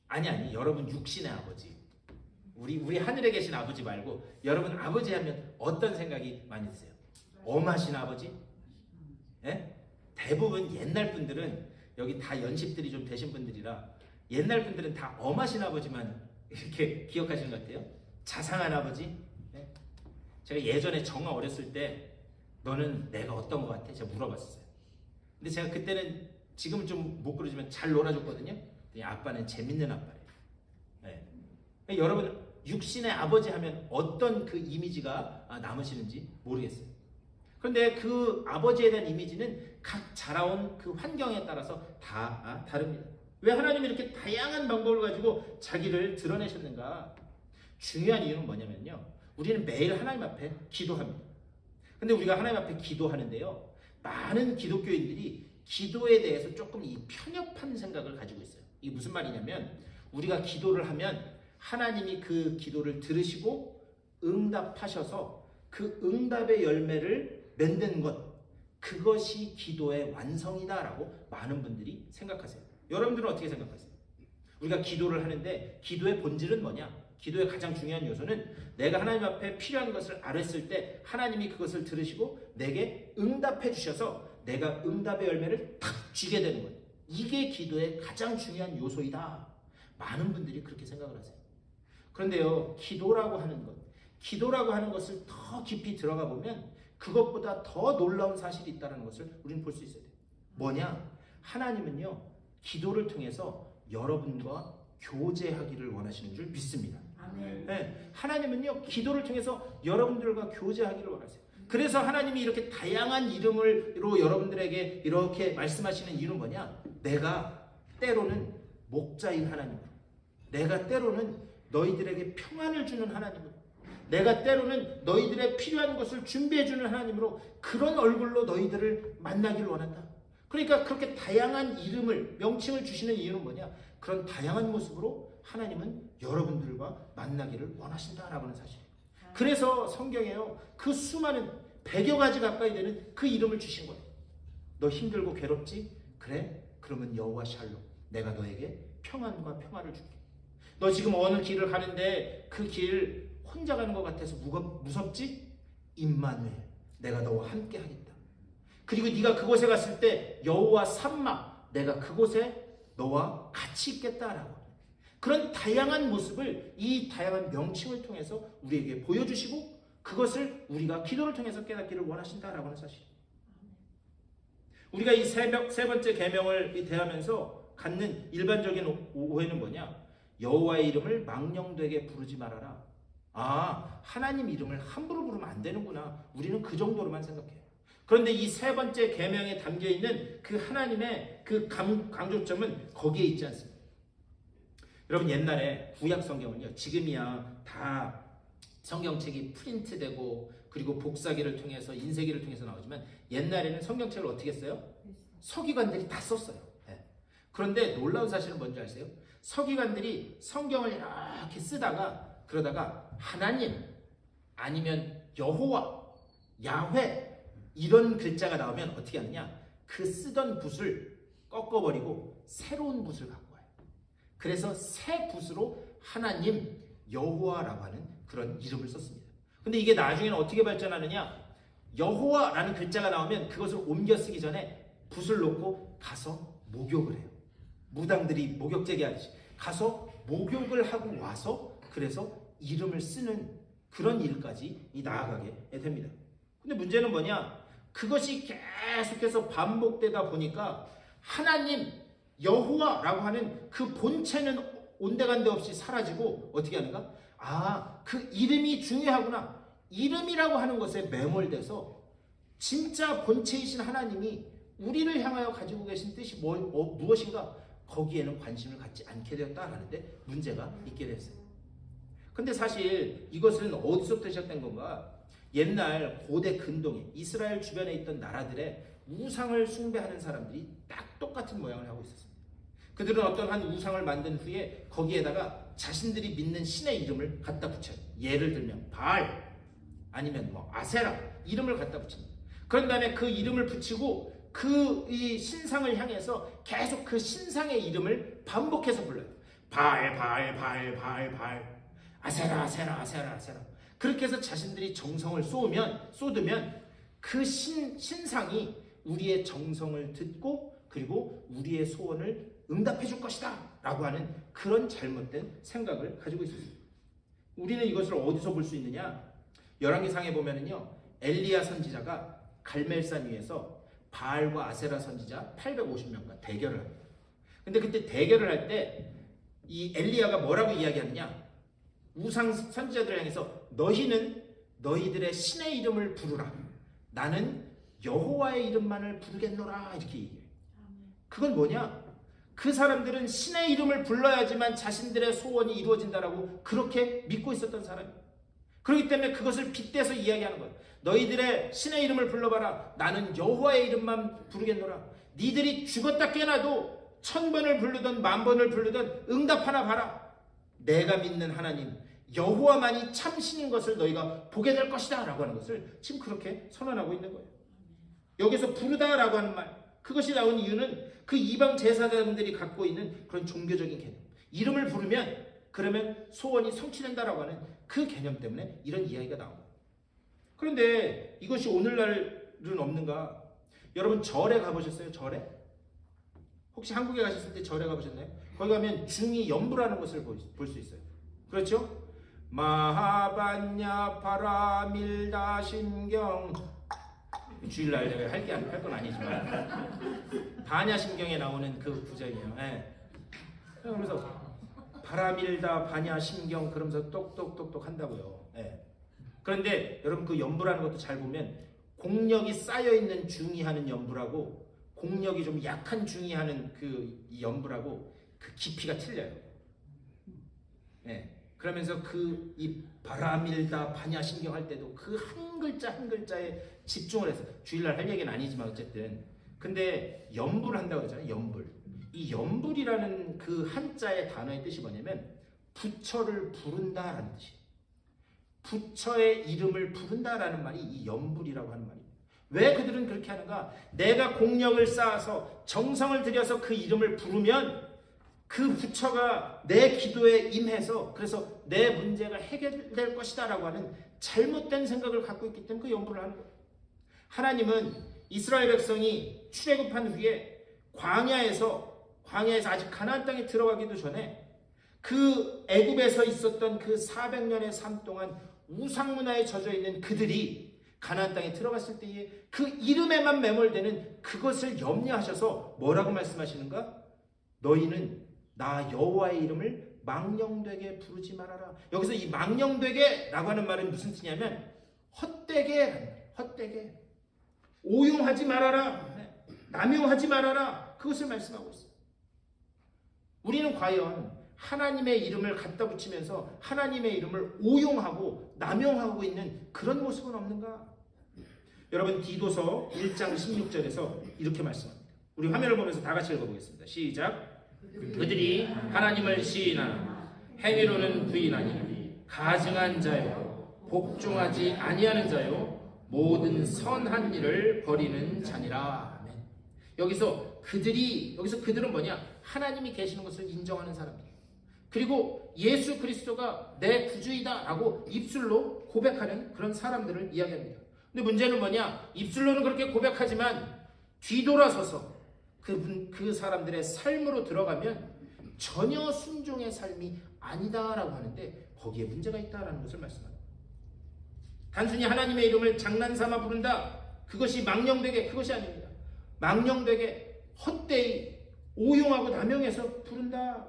아니 여러분 육신의 아버지, 우리 하늘에 계신 아버지 말고 여러분 아버지 하면 어떤 생각이 많이 드세요? 엄하신 아버지? 예? 대부분 옛날 분들은, 여기 다 연식들이 좀 되신 분들이라 옛날 분들은 다 엄하신 아버지만 이렇게 기억하시는 것 같아요. 자상한 아버지. 예? 제가 예전에 정아 어렸을 때 너는 내가 어떤 것 같아? 제가 물어봤어요. 근데 제가 그때는, 지금은 좀 못 그러지만 잘 놀아줬거든요. 아빠는 재밌는 아빠예요. 예. 여러분 육신의 아버지 하면 어떤 그 이미지가 남으시는지 모르겠어요. 그런데 그 아버지에 대한 이미지는 각 자라온 그 환경에 따라서 다 다릅니다. 왜 하나님이 이렇게 다양한 방법을 가지고 자기를 드러내셨는가? 중요한 이유는 뭐냐면요, 우리는 매일 하나님 앞에 기도합니다. 근데 우리가 하나님 앞에 기도하는데요, 많은 기독교인들이 기도에 대해서 조금 이 편협한 생각을 가지고 있어요. 이게 무슨 말이냐면, 우리가 기도를 하면 하나님이 그 기도를 들으시고 응답하셔서 그 응답의 열매를 맺는 것, 그것이 기도의 완성이다라고 많은 분들이 생각하세요. 여러분들은 어떻게 생각하세요? 우리가 기도를 하는데 기도의 본질은 뭐냐? 기도의 가장 중요한 요소는 내가 하나님 앞에 필요한 것을 알았을 때 하나님이 그것을 들으시고 내게 응답해 주셔서 내가 응답의 열매를 탁 쥐게 되는 거예요. 이게 기도의 가장 중요한 요소이다. 많은 분들이 그렇게 생각을 하세요. 그런데요, 기도라고 하는 것을 더 깊이 들어가 보면 그것보다 더 놀라운 사실이 있다는 것을 우리는 볼 수 있어야 돼요. 뭐냐? 하나님은요, 기도를 통해서 여러분과 교제하기를 원하시는 줄 믿습니다. 아멘. 네, 하나님은요, 기도를 통해서 여러분들과 교제하기를 원하세요. 그래서 하나님이 이렇게 다양한 이름으로 여러분들에게 이렇게 말씀하시는 이유는 뭐냐? 내가 때로는 목자인 하나님, 내가 때로는 너희들에게 평안을 주는 하나님으로, 내가 때로는 너희들의 필요한 것을 준비해주는 하나님으로, 그런 얼굴로 너희들을 만나기를 원한다. 그러니까 그렇게 다양한 이름을, 명칭을 주시는 이유는 뭐냐? 그런 다양한 모습으로 하나님은 여러분들과 만나기를 원하신다라고 하는 사실이에요. 그래서 성경에요, 그 수많은 100여 가지 가까이 되는 그 이름을 주신 거예요. 너 힘들고 괴롭지? 그래? 그러면 여호와 샬롬, 내가 너에게 평안과 평화를 줄게. 너 지금 어느 길을 가는데 그 길 혼자 가는 것 같아서 무섭지? 임마누엘, 내가 너와 함께 하겠다. 그리고 네가 그곳에 갔을 때 여호와 삼마, 내가 그곳에 너와 같이 있겠다라고. 그런 다양한 모습을 이 다양한 명칭을 통해서 우리에게 보여주시고 그것을 우리가 기도를 통해서 깨닫기를 원하신다라고 하는 사실. 우리가 이 세 번째 계명을 대하면서 갖는 일반적인 오해는 뭐냐? 여호와의 이름을 망령되게 부르지 말아라. 하나님 이름을 함부로 부르면 안 되는구나. 우리는 그 정도로만 생각해요. 그런데 이 세 번째 계명에 담겨 있는 그 하나님의 그 강조점은 거기에 있지 않습니다. 여러분, 옛날에 구약 성경은요, 지금이야 다 성경책이 프린트되고 그리고 복사기를 통해서 인쇄기를 통해서 나오지만 옛날에는 성경책을 어떻게 써요? 서기관들이 다 썼어요. 네. 그런데 놀라운 사실은 뭔지 아세요? 서기관들이 성경을 이렇게 쓰다가 그러다가 하나님 아니면 여호와, 야훼 이런 글자가 나오면 어떻게 하느냐? 그 쓰던 붓을 꺾어버리고 새로운 붓을 갖고 와요. 그래서 새 붓으로 하나님, 여호와라고 하는 그런 이름을 썼습니다. 근데 이게 나중에는 어떻게 발전하느냐? 여호와라는 글자가 나오면 그것을 옮겨 쓰기 전에 붓을 놓고 가서 목욕을 해요. 무당들이 목욕제기 하듯이 가서 목욕을 하고 와서 그래서 이름을 쓰는 그런 일까지 나아가게 됩니다. 근데 문제는 뭐냐? 그것이 계속해서 반복되다 보니까 하나님 여호와라고 하는 그 본체는 온데간데 없이 사라지고 어떻게 하는가? 그 이름이 중요하구나. 이름이라고 하는 것에 매몰돼서 진짜 본체이신 하나님이 우리를 향하여 가지고 계신 뜻이 무엇인가? 거기에는 관심을 갖지 않게 되었다라는데 문제가 있게 됐어요. 근데 사실 이것은 어디서부터 시작된 건가? 옛날 고대 근동에 이스라엘 주변에 있던 나라들의 우상을 숭배하는 사람들이 딱 똑같은 모양을 하고 있었습니다. 그들은 어떤 한 우상을 만든 후에 거기에다가 자신들이 믿는 신의 이름을 갖다 붙여요. 예를 들면 바알 아니면 아세라 이름을 갖다 붙입니다. 그런 다음에 그 이름을 붙이고 이 신상을 향해서 계속 그 신상의 이름을 반복해서 불러요. 바알 바알 바알 바알 바알 아세라 아세라 아세라 아세라. 그렇게 해서 자신들이 정성을 쏟으면 그 신상이 우리의 정성을 듣고 그리고 우리의 소원을 응답해 줄 것이다 라고 하는 그런 잘못된 생각을 가지고 있습니다. 우리는 이것을 어디서 볼 수 있느냐? 열왕기상에 보면은요, 엘리야 선지자가 갈멜산 위에서 바알과 아세라 선지자 850명과 대결을 합니다. 근데 그때 대결을 할 때 이 엘리야가 뭐라고 이야기하느냐? 우상 선지자들을 향해서 너희는 너희들의 신의 이름을 부르라. 나는 여호와의 이름만을 부르겠노라. 이렇게 얘기해요. 그건 뭐냐? 그 사람들은 신의 이름을 불러야지만 자신들의 소원이 이루어진다라고 그렇게 믿고 있었던 사람이에요. 그렇기 때문에 그것을 빗대서 이야기하는 거예요. 너희들의 신의 이름을 불러봐라. 나는 여호와의 이름만 부르겠노라. 니들이 죽었다 깨나도 1000번을 부르든 10,000번을 부르든 응답하나 봐라. 내가 믿는 하나님 여호와만이 참신인 것을 너희가 보게 될 것이다 라고 하는 것을 지금 그렇게 선언하고 있는 거예요. 여기서 부르다 라고 하는 말, 그것이 나온 이유는 그 이방 제사장들이 갖고 있는 그런 종교적인 개념, 이름을 부르면 그러면 소원이 성취된다라고 하는 그 개념 때문에 이런 이야기가 나옵니다. 그런데 이것이 오늘날은 없는가? 여러분 절에 가보셨어요? 절에? 혹시 한국에 가셨을 때 절에 가보셨나요? 거기 가면 중이 연부라는 것을 볼 수 있어요. 그렇죠? 마하반야 파라밀다 신경, 주일날 할 건 아니지만 반야심경에 나오는 그 구절이에요. 네. 그러면서 바라밀다 반야심경 그러면서 똑똑똑똑 한다고요. 네. 그런데 여러분 그 연부라는 것도 잘 보면 공력이 쌓여 있는 중이 하는 연부라고 공력이 좀 약한 중이 하는 이 연부라고 그 깊이가 틀려요. 네. 그러면서 이 바라밀다 반야심경 할 때도 그 한 글자 한 글자에 집중을 해서 주일날 할 얘기는 아니지만 어쨌든 근데 연불을 한다고 그러잖아요. 연불. 이 연불이라는 그 한자의 단어의 뜻이 뭐냐면 부처를 부른다라는 뜻이에요. 부처의 이름을 부른다라는 말이 이 연불이라고 하는 말이에요. 왜 그들은 그렇게 하는가? 내가 공력을 쌓아서 정성을 들여서 그 이름을 부르면 그 부처가 내 기도에 임해서 그래서 내 문제가 해결될 것이다 라고 하는 잘못된 생각을 갖고 있기 때문에 그 연부를 하는 거예요. 하나님은 이스라엘 백성이 출애굽한 후에 광야에서 아직 가나안 땅에 들어가기도 전에 그 애굽에서 있었던 그 400년의 삶 동안 우상 문화에 젖어 있는 그들이 가나안 땅에 들어갔을 때에 그 이름에만 매몰되는 그것을 염려하셔서 뭐라고 말씀하시는가? 너희는 나 여호와의 이름을 망령되게 부르지 말아라. 여기서 이 망령되게 라고 하는 말은 무슨 뜻이냐면 헛되게 오용하지 말아라, 남용하지 말아라, 그것을 말씀하고 있어요. 우리는 과연 하나님의 이름을 갖다 붙이면서 하나님의 이름을 오용하고 남용하고 있는 그런 모습은 없는가? 여러분 디도서 1장 16절에서 이렇게 말씀합니다. 우리 화면을 보면서 다 같이 읽어보겠습니다. 시작. 그들이 하나님을 시인하나 행위로는 부인하니 가증한 자요 복종하지 아니하는 자요 모든 선한 일을 버리는 자니라. 아멘. 여기서 그들은 뭐냐? 하나님이 계시는 것을 인정하는 사람들이에요. 그리고 예수 그리스도가 내 구주이다 라고 입술로 고백하는 그런 사람들을 이야기합니다. 근데 문제는 뭐냐? 입술로는 그렇게 고백하지만 뒤돌아서서 그 사람들의 삶으로 들어가면 전혀 순종의 삶이 아니다라고 하는데 거기에 문제가 있다라는 것을 말씀합니다. 단순히 하나님의 이름을 장난삼아 부른다, 그것이 망령되게, 그것이 아닙니다. 망령되게 헛되이 오용하고 남용해서 부른다.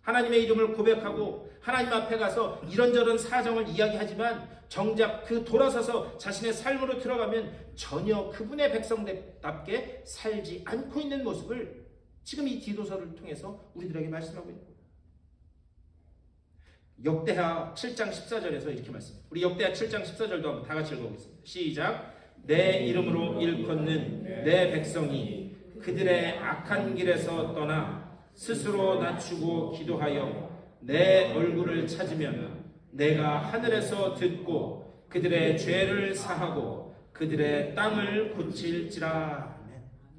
하나님의 이름을 고백하고 하나님 앞에 가서 이런저런 사정을 이야기하지만 정작 그 돌아서서 자신의 삶으로 들어가면 전혀 그분의 백성답게 살지 않고 있는 모습을 지금 이 디도서를 통해서 우리들에게 말씀하고 있는 거예요. 역대하 7장 14절에서 이렇게 말씀합니다. 우리 역대하 7장 14절도 한번 다 같이 읽어보겠습니다. 시작. 내 이름으로 일컫는 내 백성이 그들의 악한 길에서 떠나 스스로 낮추고 기도하여 내 얼굴을 찾으면 내가 하늘에서 듣고 그들의 죄를 사하고 그들의 땅을 고칠지라.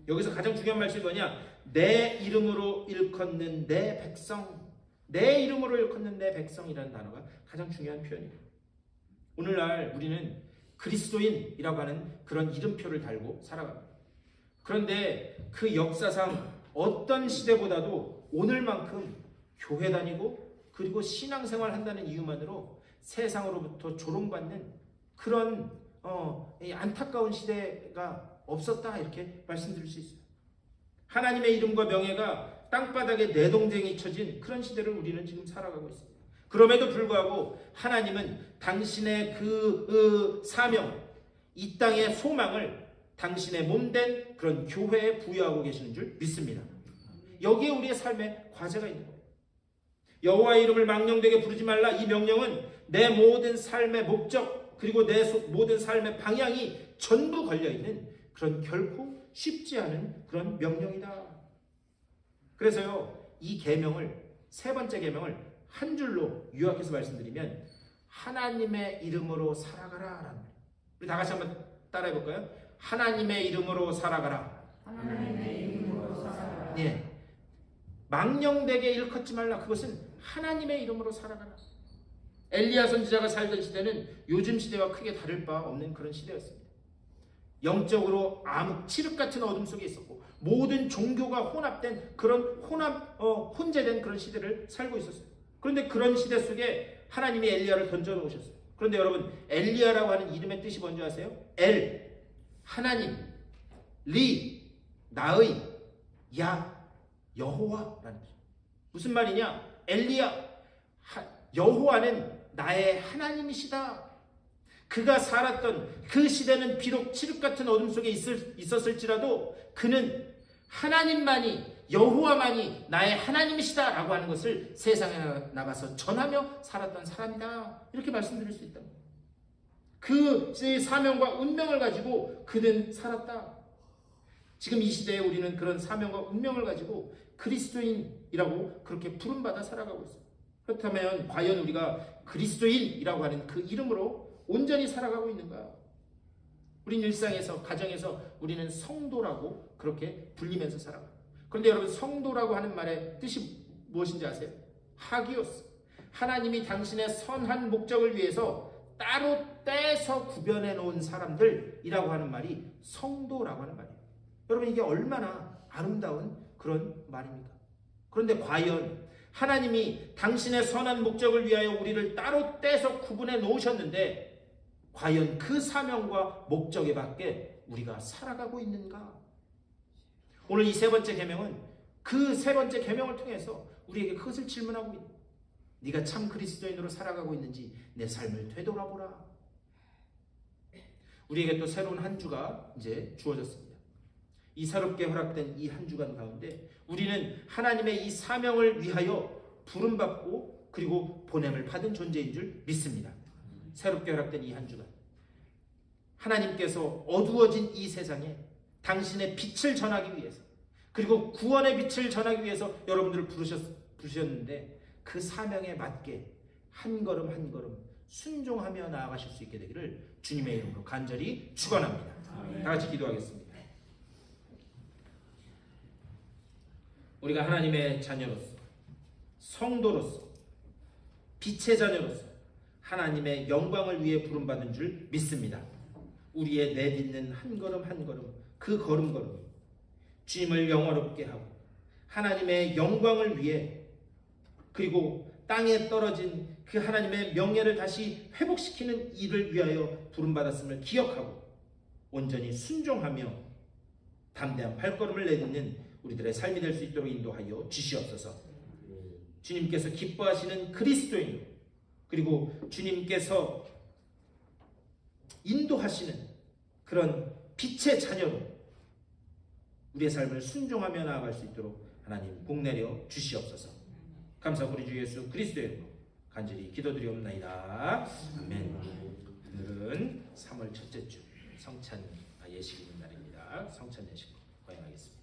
여기서 가장 중요한 말씀이 뭐냐? 내 이름으로 일컫는 내 백성. 내 이름으로 일컫는 내 백성이라는 단어가 가장 중요한 표현이에요. 오늘날 우리는 그리스도인이라고 하는 그런 이름표를 달고 살아갑니다. 그런데 그 역사상 어떤 시대보다도 오늘만큼 교회 다니고 그리고 신앙생활 한다는 이유만으로 세상으로부터 조롱받는 그런 안타까운 시대가 없었다, 이렇게 말씀드릴 수 있어요. 하나님의 이름과 명예가 땅바닥에 내동댕이 쳐진 그런 시대를 우리는 지금 살아가고 있습니다. 그럼에도 불구하고 하나님은 당신의 그 사명, 이 땅의 소망을 당신의 몸된 그런 교회에 부여하고 계시는 줄 믿습니다. 여기에 우리의 삶의 과제가 있는 거예요. 여호와의 이름을 망령되게 부르지 말라. 이 명령은 내 모든 삶의 목적 그리고 내 모든 삶의 방향이 전부 걸려있는 그런 결코 쉽지 않은 그런 명령이다. 그래서요, 이 계명을, 세 번째 계명을 한 줄로 요약해서 말씀드리면 하나님의 이름으로 살아가라 라는 거예요. 우리 다 같이 한번 따라해 볼까요? 하나님의 이름으로 살아가라. 하나님의 이름으로 살아가라. 예. 망령되게 일컫지 말라. 그것은 하나님의 이름으로 살아가라. 엘리야 선지자가 살던 시대는 요즘 시대와 크게 다를 바 없는 그런 시대였습니다. 영적으로 암흑, 칠흑 같은 어둠 속에 있었고 모든 종교가 혼합된 그런 혼재된 그런 시대를 살고 있었어요. 그런데 그런 시대 속에 하나님이 엘리야를 던져놓으셨어요. 그런데 여러분, 엘리야라고 하는 이름의 뜻이 뭔지 아세요? 엘, 하나님, 리, 나의, 야, 여호와라는 뜻이에요. 무슨 말이냐? 엘리야, 여호와는 나의 하나님이시다. 그가 살았던 그 시대는 비록 칠흑 같은 어둠 속에 있었을지라도 그는 하나님만이, 여호와만이 나의 하나님이시다 라고 하는 것을 세상에 나가서 전하며 살았던 사람이다, 이렇게 말씀드릴 수 있다. 그 사명과 운명을 가지고 그는 살았다. 지금 이 시대에 우리는 그런 사명과 운명을 가지고 그리스도인이라고 그렇게 부름받아 살아가고 있습니다. 그렇다면 과연 우리가 그리스도인이라고 하는 그 이름으로 온전히 살아가고 있는가? 우린 일상에서, 가정에서 우리는 성도라고 그렇게 불리면서 살아가요. 그런데 여러분, 성도라고 하는 말의 뜻이 무엇인지 아세요? 하기오스. 하나님이 당신의 선한 목적을 위해서 따로 떼서 구별해 놓은 사람들이라고 하는 말이 성도라고 하는 말이에요. 여러분, 이게 얼마나 아름다운 그런 말입니까? 그런데 과연 하나님이 당신의 선한 목적을 위하여 우리를 따로 떼서 구분해 놓으셨는데 과연 그 사명과 목적에 맞게 우리가 살아가고 있는가? 오늘 이 세 번째 계명은 그 세 번째 계명을 통해서 우리에게 그것을 질문하고 있는 거예요. 네가 참 그리스도인으로 살아가고 있는지 내 삶을 되돌아보라. 우리에게 또 새로운 한 주가 이제 주어졌습니다. 이 새롭게 허락된 이 한 주간 가운데 우리는 하나님의 이 사명을 위하여 부름받고 그리고 보냄을 받은 존재인 줄 믿습니다. 새롭게 허락된 이 한 주간, 하나님께서 어두워진 이 세상에 당신의 빛을 전하기 위해서, 그리고 구원의 빛을 전하기 위해서 여러분들을 부르셨는데 그 사명에 맞게 한 걸음 한 걸음 순종하며 나아가실 수 있게 되기를 주님의 이름으로 간절히 축원합니다. 다 같이 기도하겠습니다. 우리가 하나님의 자녀로서, 성도로서, 빛의 자녀로서 하나님의 영광을 위해 부름받은 줄 믿습니다. 우리의 내딛는 한 걸음 한 걸음, 그 걸음걸음이 주님을 영화롭게 하고 하나님의 영광을 위해, 그리고 땅에 떨어진 그 하나님의 명예를 다시 회복시키는 일을 위하여 부름받았음을 기억하고 온전히 순종하며 담대한 발걸음을 내딛는 우리들의 삶이 될 수 있도록 인도하여 주시옵소서. 주님께서 기뻐하시는 그리스도인, 그리고 주님께서 인도하시는 그런 빛의 자녀로 우리의 삶을 순종하며 나아갈 수 있도록 하나님 복 내려 주시옵소서. 감사하고 우리 주 예수 그리스도의 이름으로 간절히 기도드리옵나이다. 아멘. 오늘은 3월 첫째 주 성찬 예식 있는 날입니다. 성찬 예식으로 거행하겠습니다.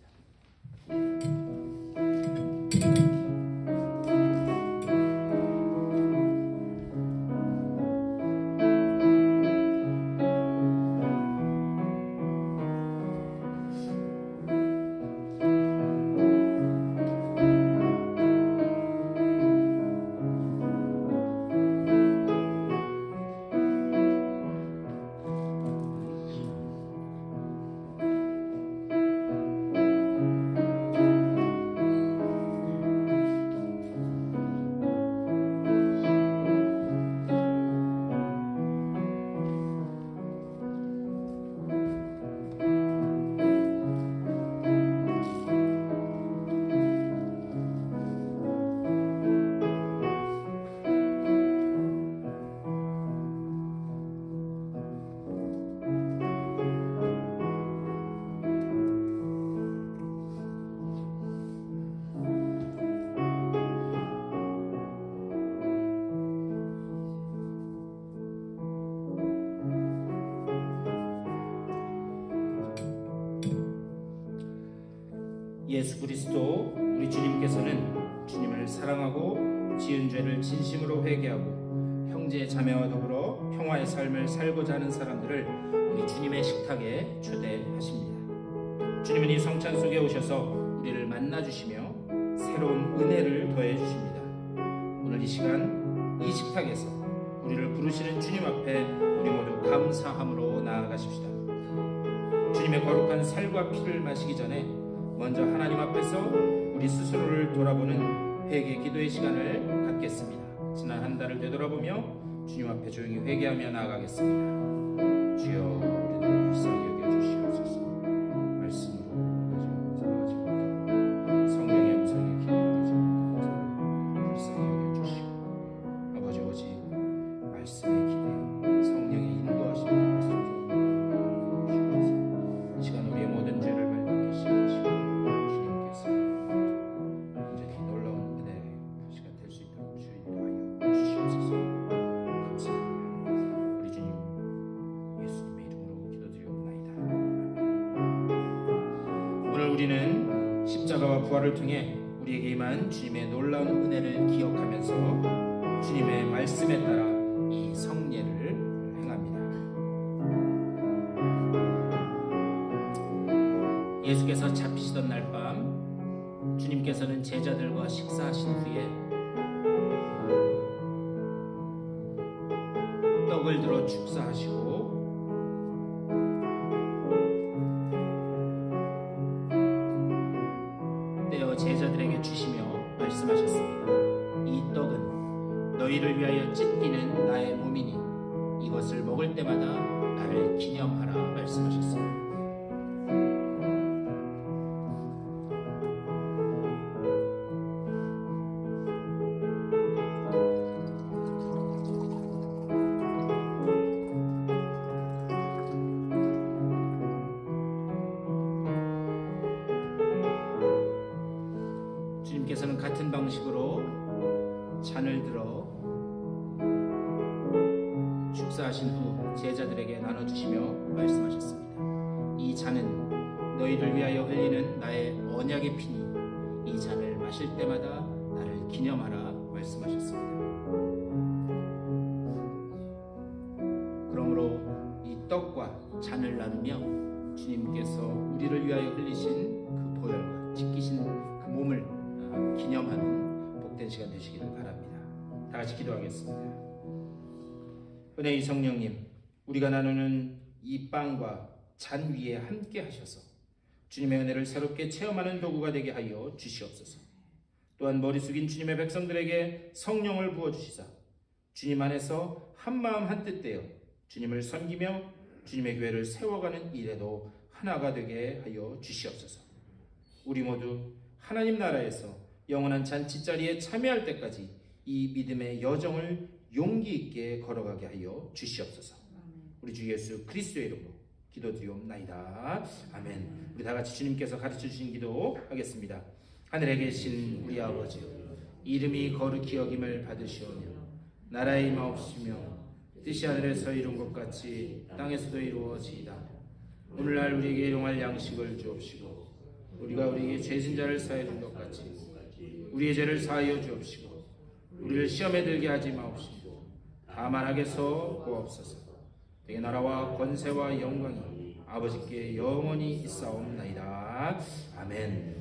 예수 그리스도 우리 주님께서는 주님을 사랑하고 지은 죄를 진심으로 회개하고 형제 자매와 더불어 평화의 삶을 살고자 하는 사람들을 우리 주님의 식탁에 초대하십니다. 주님은 이 성찬 속에 오셔서 우리를 만나주시며 새로운 은혜를 더해주십니다. 오늘 이 시간 이 식탁에서 우리를 부르시는 주님 앞에 우리 모두 감사함으로 나아가십시다. 주님의 거룩한 살과 피를 마시기 전에 먼저 하나님 앞에서 우리 스스로를 돌아보는 회개 기도의 시간을 갖겠습니다. 지난 한 달을 되돌아보며 주님 앞에 조용히 회개하며 나아가겠습니다. 주여 우리를 불쌍히 여겨주시옵소서. 말씀으로 살아가지 못하고 성령의 음성에 기도하지 못하고 불쌍히 여겨주시고 아버지 오직 말씀에 기대어 성령의 인도하심을 따라 주시옵소서. 이 시간 우리의 모든 죄를 발견케 시키시고 주님께서 온전히 놀라운 은혜의 시간 될 수 있도록 주 인도하여 주시옵소서. 감사합니다. 우리 주님 예수님의 이름으로 기도드리옵나이다. 오늘 우리는 십자가와 부활을 통해 우리에게 임한 주님의 놀라운 은혜를 기억하면서 주님의 말씀에 따라 이 성례를 행합니다. 예수께서 잡히시던 날 밤 주님께서는 제자들과 식사하신 후에 떡을 들어 축사하시고 떼어 제자들에게 주시며 말씀하셨습니다. 이 떡은 너희를 위하여 찢기는 나의 몸이니 이것을 먹을 때마다 나를 기념하라 말씀하셨습니다. 주님께서는 같은 방식으로 잔을 들어 축사하신 후 제자들에게 나눠주시며 말씀하셨습니다. 이 잔은 너희를 위하여 흘리는 나의 언약의 피니 이 잔을 마실 때마다 나를 기념하라 말씀하셨습니다. 그러므로 이 떡과 잔을 나누며 주님께서 우리를 위하여 흘리신 그 보혈과 찢기신 그 몸을 기념하는 복된 시간 되시기를 바랍니다. 다 같이 기도하겠습니다. 은혜의 성령님, 우리가 나누는 이 빵과 잔 위에 함께 하셔서 주님의 은혜를 새롭게 체험하는 도구가 되게 하여 주시옵소서. 또한 머리 숙인 주님의 백성들에게 성령을 부어주시사 주님 안에서 한마음 한뜻 되어 주님을 섬기며 주님의 교회를 세워가는 일에도 하나가 되게 하여 주시옵소서. 우리 모두 하나님 나라에서 영원한 잔치자리에 참여할 때까지 이 믿음의 여정을 용기 있게 걸어가게 하여 주시옵소서. 우리 주 예수 그리스도의 이름으로 기도드리옵나이다. 아멘. 우리 다 같이 주님께서 가르쳐 주신 기도 하겠습니다. 하늘에 계신 우리 아버지, 이름이 거룩히 여김을 받으시오며 나라의 임하옵시며 뜻이 하늘에서 이룬 것 같이 땅에서도 이루어지이다. 오늘날 우리에게 일용할 양식을 주옵시고 우리가 우리에게 죄진 자를 사하여 준 것 같이 우리의 죄를 사하여 주옵시고 우리를 시험에 들게 하지 마옵시고 다만 악에서 구하옵소서. 되게 나라와 권세와 영광이 아버지께 영원히 있사옵나이다. 아멘.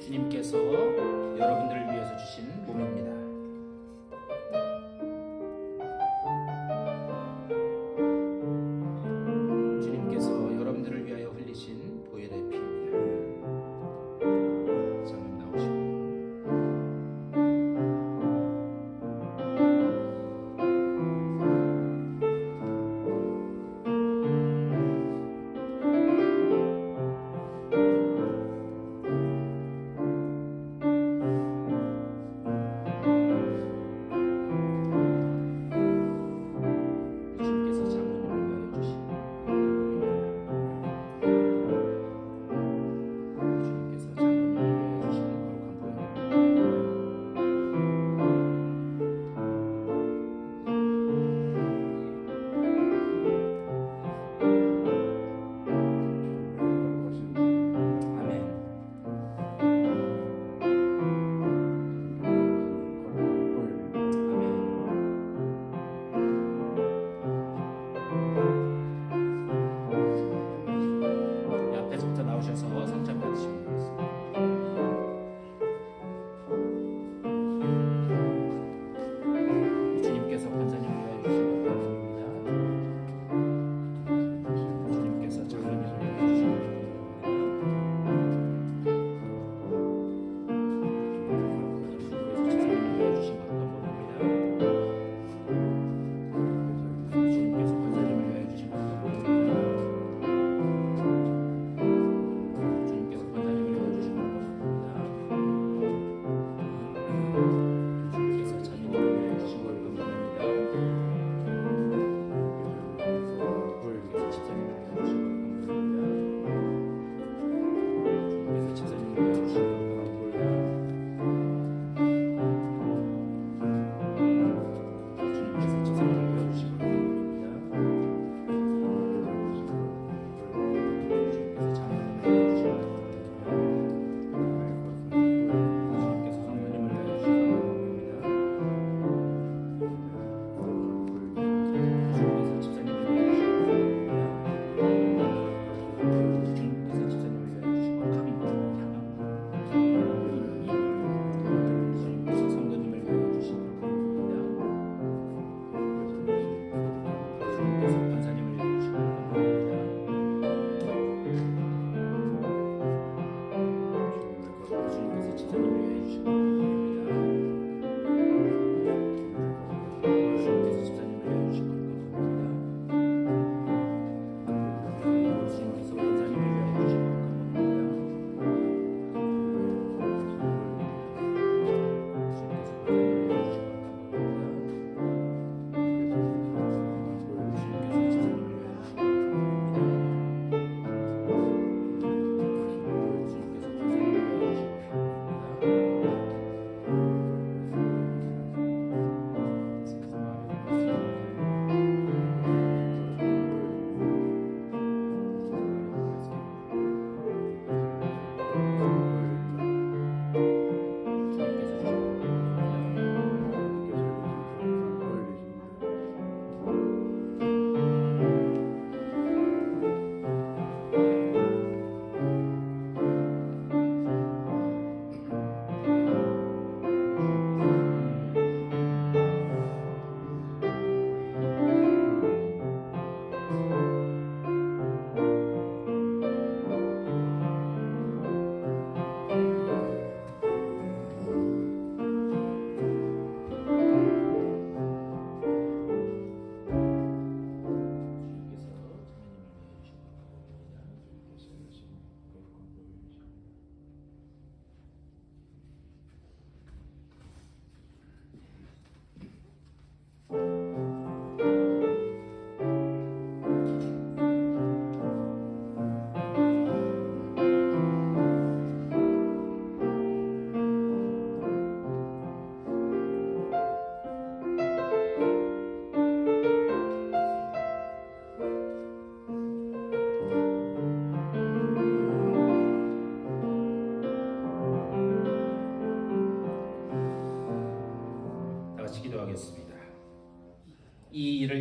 주님께서 여러분들을 위해서 주신 몸입니다. 주님께서 여러분들을 위하여 흘리신 보혈의 피입니다. 장님 나오시고.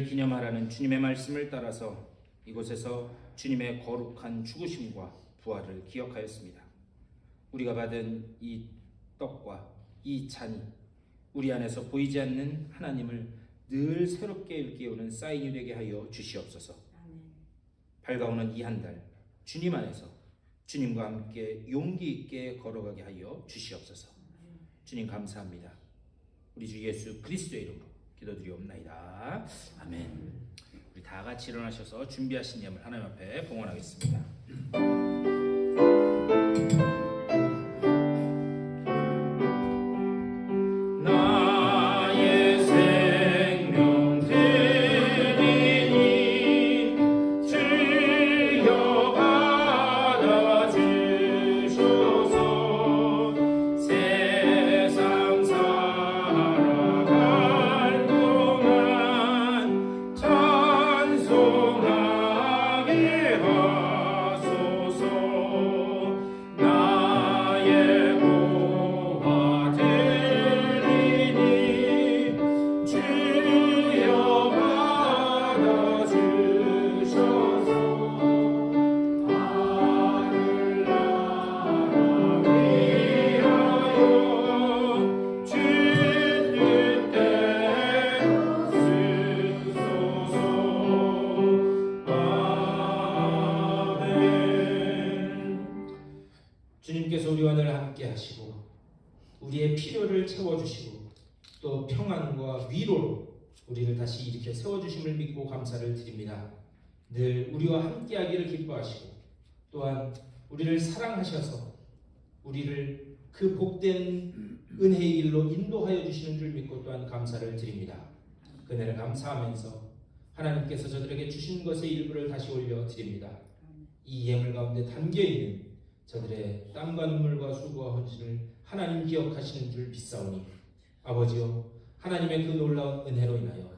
기념하라는 주님의 말씀을 따라서 이곳에서 주님의 거룩한 죽으심과 부활을 기억하였습니다. 우리가 받은 이 떡과 이 잔이 우리 안에서 보이지 않는 하나님을 늘 새롭게 일깨우는 사인이 되게 하여 주시옵소서. 밝아오는 이 한 달 주님 안에서 주님과 함께 용기 있게 걸어가게 하여 주시옵소서. 주님 감사합니다. 우리 주 예수 그리스도의 이름으로 기도드리옵나이다. 아멘. 우리 다 같이 일어나셔서 준비하신 예물 하나님 앞에 봉헌하겠습니다. 주님께서 우리와 늘 함께 하시고 우리의 필요를 채워주시고 또 평안과 위로로 우리를 다시 일으켜 세워주심을 믿고 감사를 드립니다. 늘 우리와 함께하기를 기뻐하시고 또한 우리를 사랑하셔서 우리를 그 복된 은혜의 길로 인도하여 주시는 줄 믿고 또한 감사를 드립니다. 그 은혜를 감사하면서 하나님께서 저들에게 주신 것의 일부를 다시 올려드립니다. 이 예물 가운데 담겨있는 저들의 땀과 눈물과 수고와 헌신을 하나님 기억하시는 줄 믿사오니 아버지여 하나님의 그 놀라운 은혜로 인하여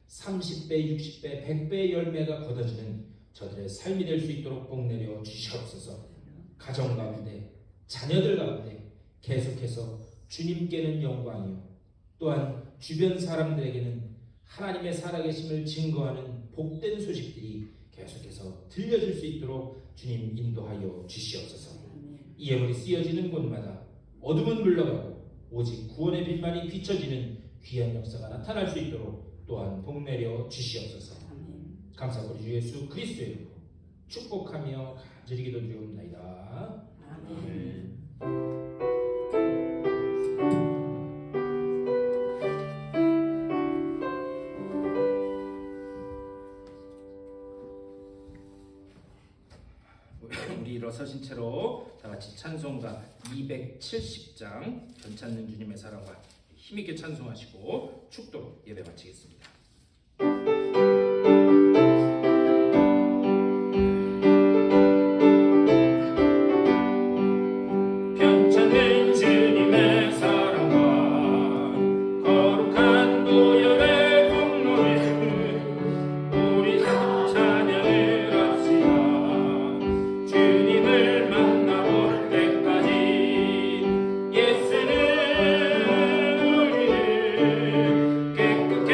30배, 60배, 100배의 열매가 거둬지는 저들의 삶이 될 수 있도록 복내려 주시옵소서. 가정 가운데 자녀들 가운데 계속해서 주님께는 영광이요 또한 주변 사람들에게는 하나님의 살아계심을 증거하는 복된 소식들이 계속해서 들려질 수 있도록 주님 인도하여 주시옵소서. 이 예물이 쓰여지는 곳마다 어둠은 물러가고 오직 구원의 빛만이 비춰지는 귀한 역사가 나타날 수 있도록 또한 복내려 주시옵소서. 감사하고 우리 주 예수 그리스도의 이름으로 축복하며 간절히 기도드리옵나이다. 아멘. 우리 일어서신 채로 다 같이 찬송가 270장 변찮는 주님의 사랑과 힘있게 찬송하시고 축도로 예배 마치겠습니다. 변찮는 주님의 사랑과 거룩한 보혈의 공로에 우리 찬양을 합시다. 주님을 만나볼 때까지 예수는 우리를 깨끗게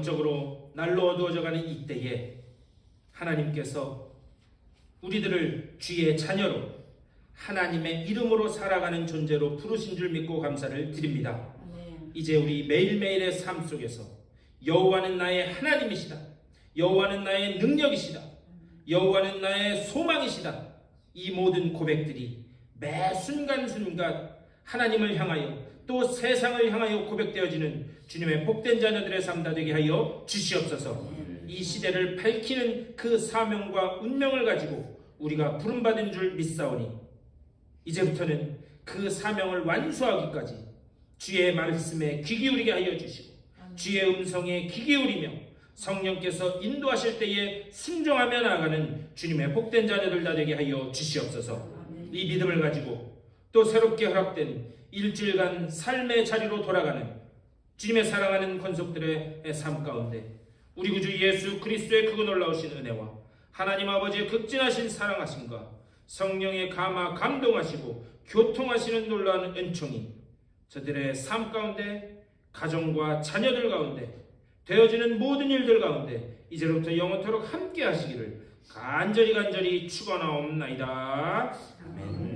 영적으로 날로 어두워져가는 이때에 하나님께서 우리들을 주의 자녀로 하나님의 이름으로 살아가는 존재로 부르신 줄 믿고 감사를 드립니다. 이제 우리 매일매일의 삶 속에서 여호와는 나의 하나님이시다, 여호와는 나의 능력이시다, 여호와는 나의 소망이시다, 이 모든 고백들이 매 순간순간 하나님을 향하여 또 세상을 향하여 고백되어지는 주님의 복된 자녀들의 삶 다 되게 하여 주시옵소서. 이 시대를 밝히는 그 사명과 운명을 가지고 우리가 부름받은 줄 믿사오니 이제부터는 그 사명을 완수하기까지 주의 말씀에 귀 기울이게 하여 주시고 주의 음성에 귀 기울이며 성령께서 인도하실 때에 순종하며 나아가는 주님의 복된 자녀들 다 되게 하여 주시옵소서. 이 믿음을 가지고 또 새롭게 허락된 일주일간 삶의 자리로 돌아가는 주님의 사랑하는 권속들의 삶 가운데 우리 구주 예수 그리스도의 그 놀라우신 은혜와 하나님 아버지의 극진하신 사랑하심과 성령의 감화 감동하시고 교통하시는 놀라운 은총이 저들의 삶 가운데, 가정과 자녀들 가운데, 되어지는 모든 일들 가운데 이제부터 영원토록 함께 하시기를 간절히 축원하옵나이다. 아멘.